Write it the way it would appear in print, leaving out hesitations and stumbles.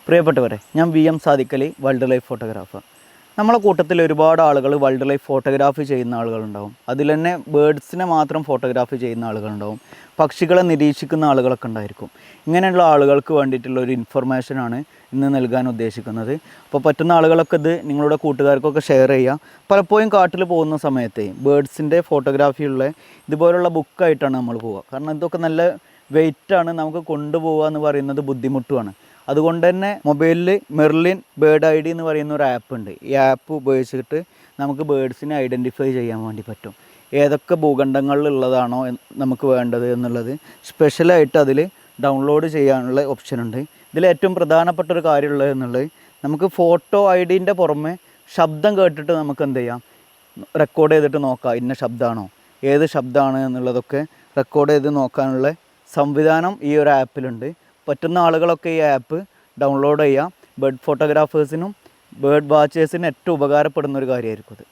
പ്രിയപ്പെട്ടവരെ, ഞാൻ VM Sadiqali, wild life photographer. നമ്മളെ കൂട്ടത്തിൽ ഒരുപാട് ആളുകൾ വൈൽഡ് ലൈഫ് ഫോട്ടോഗ്രാഫി ചെയ്യുന്ന ആളുകളുണ്ടാവും. അതിൽ തന്നെ ബേഡ്സിനെ മാത്രം ഫോട്ടോഗ്രാഫി ചെയ്യുന്ന ആളുകളുണ്ടാവും, പക്ഷികളെ നിരീക്ഷിക്കുന്ന ആളുകളൊക്കെ ഉണ്ടായിരിക്കും. ഇങ്ങനെയുള്ള ആളുകൾക്ക് വേണ്ടിയിട്ടുള്ള ഒരു ഇൻഫർമേഷനാണ് ഇന്ന് നൽകാൻ ഉദ്ദേശിക്കുന്നത്. അപ്പോൾ പറ്റുന്ന ആളുകളൊക്കെ ഇത് നിങ്ങളുടെ കൂട്ടുകാർക്കൊക്കെ ഷെയർ ചെയ്യുക. പലപ്പോഴും കാട്ടിൽ പോകുന്ന സമയത്ത് ബേഡ്സിൻ്റെ ഫോട്ടോഗ്രാഫിയുള്ള ഇതുപോലുള്ള ബുക്കായിട്ടാണ് നമ്മൾ പോവുക. കാരണം ഇതൊക്കെ നല്ല വെയിറ്റാണ്, നമുക്ക് കൊണ്ടുപോകുക എന്ന് പറയുന്നത് ബുദ്ധിമുട്ടുമാണ്. അതുകൊണ്ട് തന്നെ മൊബൈലിൽ മെർലിൻ ബേർഡ് ID എന്ന് പറയുന്ന ഒരു ആപ്പ് ഉണ്ട്. ഈ ആപ്പ് ഉപയോഗിച്ചിട്ട് നമുക്ക് ബേഡ്സിനെ ഐഡൻറ്റിഫൈ ചെയ്യാൻ വേണ്ടി പറ്റും. ഏതൊക്കെ ഭൂഖണ്ഡങ്ങളിലുള്ളതാണോ നമുക്ക് വേണ്ടത് എന്നുള്ളത് സ്പെഷ്യലായിട്ട് അതിൽ ഡൗൺലോഡ് ചെയ്യാനുള്ള ഓപ്ഷൻ ഉണ്ട്. ഇതിൽ ഏറ്റവും പ്രധാനപ്പെട്ട ഒരു കാര്യമുള്ളത് എന്നുള്ളത്, നമുക്ക് ഫോട്ടോ ID-ൻ്റെ പുറമെ ശബ്ദം കേട്ടിട്ട് നമുക്ക് എന്ത് ചെയ്യാം, റെക്കോർഡ് ചെയ്തിട്ട് നോക്കാം ഇന്ന ശബ്ദമാണോ, ഏത് ശബ്ദമാണ് എന്നുള്ളതൊക്കെ റെക്കോർഡ് ചെയ്ത് നോക്കാനുള്ള സംവിധാനം ഈ ഒരു ആപ്പിലുണ്ട്. പറ്റുന്ന ആളുകളൊക്കെ ഈ ആപ്പ് ഡൗൺലോഡ് ചെയ്യാം. ബേർഡ് ഫോട്ടോഗ്രാഫേഴ്സിനും ബേർഡ് വാച്ചേഴ്സിനും ഏറ്റവും ഉപകാരപ്പെടുന്ന ഒരു കാര്യമായിരിക്കും ഇത്.